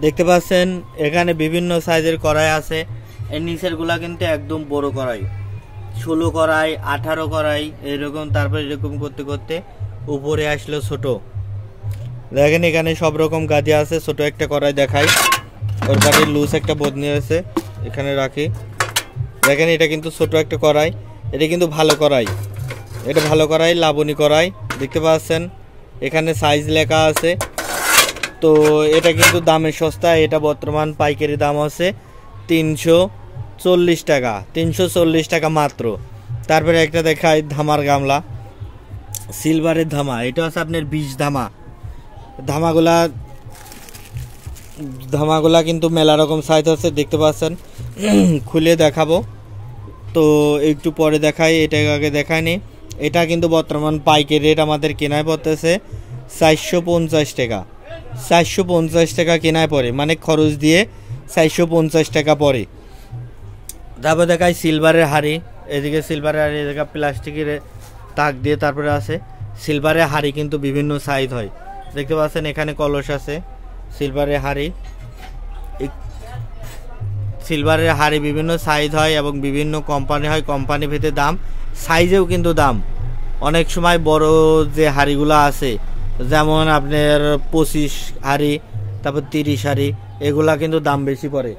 দেখতে পাচ্ছেন এখানে বিভিন্ন সাইজের কড়াই আছে। এর নিচের গুলা কিন্তু একদম বড় কড়াই, 16 কড়াই, 18 কড়াই এরকম। তারপর এরকম করতে করতে উপরে আসলো ছোট। দেখেন এখানে সব রকম গাদি আছে। ছোট একটা কড়াই দেখাই, ওর পাশে লুজ একটা বদনি আছে, এখানে রাখি। দেখেন এটা কিন্তু ছোট একটা কড়াই, এটা কিন্তু ভালো কড়াই, এটা ভালো কড়াই, লাবণী কড়াই। দেখতে পাচ্ছেন এখানে সাইজ লেখা আছে। তো এটা কিন্তু দামে সস্তা, এটা বর্তমান পাইকারি দাম আছে 340 টাকা, 340 টাকা মাত্র। তারপরে একটা দেখাই ধামার গামলা, সিলভারের ধামা। এটা হচ্ছে আপনার 20 ধামা। ধামাগুলা কিন্তু মেলা রকম সাইজ আছে, দেখতে পাচ্ছেন। খুলে দেখাবো, তো একটু পরে দেখাই। এটা আগে দেখায়নি। এটা কিন্তু বর্তমান পাইকারি রেট আমাদের কেনায় পড়তেছে 450 টাকা। 450 টাকা কেনায় পড়ে, মানে খরচ দিয়ে 450 টাকা পড়ে। তারপর দেখাই সিলভারের হাড়ি। এদিকে সিলভারের হাড়ি, এদিকে প্লাস্টিকের তাক দিয়ে তারপরে আছে সিলভারের হাড়ি। কিন্তু বিভিন্ন সাইজ হয়, দেখতে পাচ্ছেন। এখানে কলস আছে, সিলভারের হাড়ি। সিলভারের হাড়ি বিভিন্ন সাইজ হয় এবং বিভিন্ন কোম্পানি হয়, কোম্পানি ভেদে দাম, সাইজেও কিন্তু দাম। অনেক সময় বড় যে হাড়িগুলো আছে, যেমন আপনার 25 হাড়ি, তারপর 30 হাড়ি, এগুলা কিন্তু দাম বেশি পড়ে।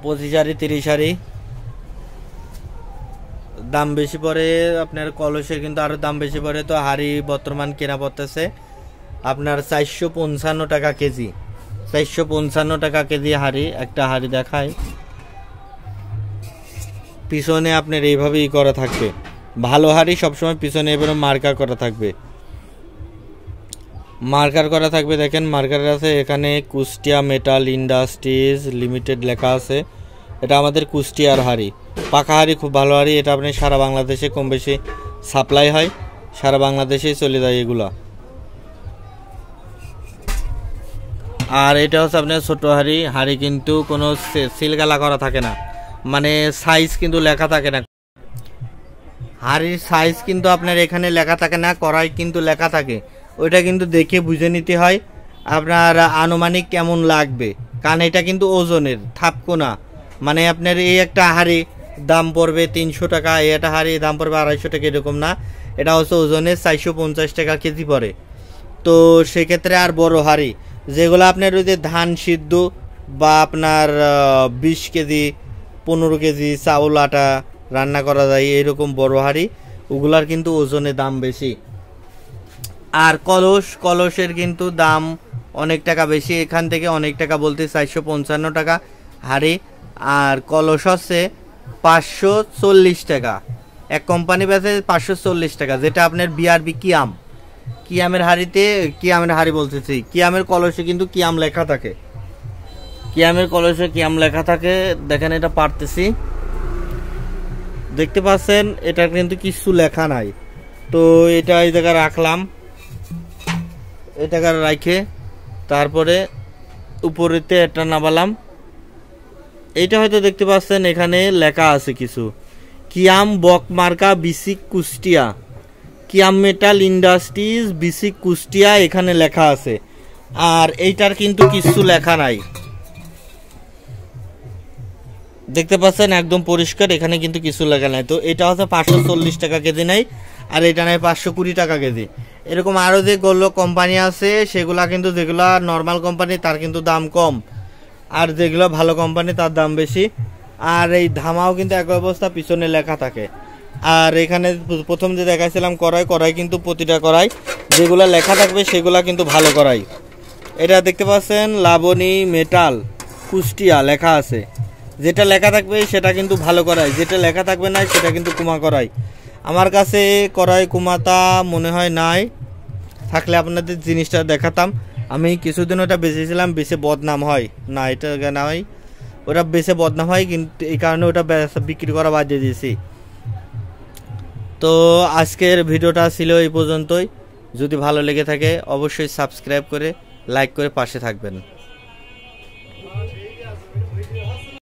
25 হাড়ি, 30 হাড়ি দাম বেশি পড়ে। আপনার কলসের কিন্তু আরো দাম বেশি পড়ে। তো হাড়ি বর্তমান কেনা পড়তেছে আপনার 455 টাকা কেজি। 455 টাকা কেজি হাড়ি। একটা হাড়ি দেখায়, পিছনে আপনার এইভাবেই করা থাকবে। ভালো হাড়ি সবসময় পিছনে এবারে মার্কার করা থাকবে, মার্কার করা থাকবে। দেখেন মার্কার আছে এখানে, কুষ্টিয়া মেটাল ইন্ডাস্ট্রিজ লিমিটেড লেখা আছে। এটা আমাদের কুষ্টিয়ার হাড়ি, পাকা হাড়ি, খুব ভালো হাড়ি। এটা আপনি সারা বাংলাদেশে কম বেশি সাপ্লাই হয়, সারা বাংলাদেশেই চলে যায় এগুলা। আর এটা হচ্ছে আপনার ছোট হাড়ি। হাড়ি কিন্তু কোনো সিলগালা করা থাকে না, মানে সাইজ কিন্তু লেখা থাকে না। হাড়ির সাইজ কিন্তু আপনার এখানে লেখা থাকে না, কড়াই কিন্তু লেখা থাকে। ওইটা কিন্তু দেখে বুঝে নিতে হয় আপনার আনুমানিক কেমন লাগবে, কারণ এটা কিন্তু ওজনের থাপকো না। মানে আপনার এই একটা হাড়ি দাম পড়বে 300 টাকা, এই একটা হাড়ি দাম পড়বে 250 টাকা, এরকম না। এটা হচ্ছে ওজনের 450 টাকা কেজি পড়ে। তো সেক্ষেত্রে আর বড় হাড়ি যেগুলো আপনার ওই যে ধান সিদ্ধ বা আপনার 20 কেজি 15 কেজি চাউল আটা রান্না করা যায়, এরকম বড় হাড়ি, ওগুলার কিন্তু ওজনে দাম বেশি। আর কলসের কিন্তু দাম অনেক টাকা বেশি, এখান থেকে অনেক টাকা বলতে 455 টাকা হাড়ি। আর কলস হচ্ছে 540 টাকা। এক কোম্পানি বেচে 540 টাকা, যেটা আপনার বিআরবি কিয়ামের হাড়িতে, কিয়ামের হাড়ি বলতেছি, কিয়ামের কলসে কিন্তু কিয়াম লেখা থাকে, কিয়ামের কলসে কিয়াম লেখা থাকে। দেখেন এটা পারতেছি, দেখতে পাচ্ছেন এটা কিন্তু কিছু লেখা নাই। তো এটা এই জায়গায় রাখলাম, এই জায়গায় রাখে তারপরে উপরেতে এটা নামালাম। এইটা হয়তো দেখতে পাচ্ছেন এখানে লেখা আছে কিছু, কিয়াম বকমার্কা বিসিক কুষ্টিয়া, কিয়াম মেটাল ইন্ডাস্ট্রিজ বিসিক কুষ্টিয়া, এখানে লেখা আছে। আর এইটার কিন্তু কিছু লেখা নাই, দেখতে পাচ্ছেন একদম পরিষ্কার, এখানে কিন্তু কিছু লেখা নাই। তো এটা হচ্ছে 540 টাকা কেজি নাই, আর এটা নাই 520 টাকা কেজি। এরকম আরও যে কোম্পানি আছে সেগুলা কিন্তু, যেগুলা নর্মাল কোম্পানি তার কিন্তু দাম কম, আর যেগুলো ভালো কোম্পানি তার দাম বেশি। আর এই ধামাও কিন্তু এক অবস্থা পিছনে লেখা থাকে। আর এখানে প্রথম যে দেখাইছিলাম কড়াই কিন্তু প্রতিটা কড়াই যেগুলো লেখা থাকবে সেগুলা কিন্তু ভালো কড়াই। এটা দেখতে পাচ্ছেন লাবণী মেটাল কুষ্টিয়া লেখা আছে, যেটা লেখা থাকবে সেটা কিন্তু ভালো কড়াই, যেটা লেখা থাকবে না সেটা কিন্তু কুমা কড়াই। আমার কাছে কড়াই কুমাতা মনে হয় নাই, থাকলে আপনাদের জিনিসটা দেখাতাম। আমি কিছুদিন ওটা বেচেছিলাম, বেচে বদনাম হয় না, এটা না হয়, ওটা বেচে বদনাম হয়, কিন্তু এই কারণে ওটা বিক্রি করা বাদ দিয়ে দিয়েছি। তো আজকের ভিডিওটা ছিল এই পর্যন্তই। যদি ভালো লেগে থাকে অবশ্যই সাবস্ক্রাইব করে লাইক করে পাশে থাকবেন।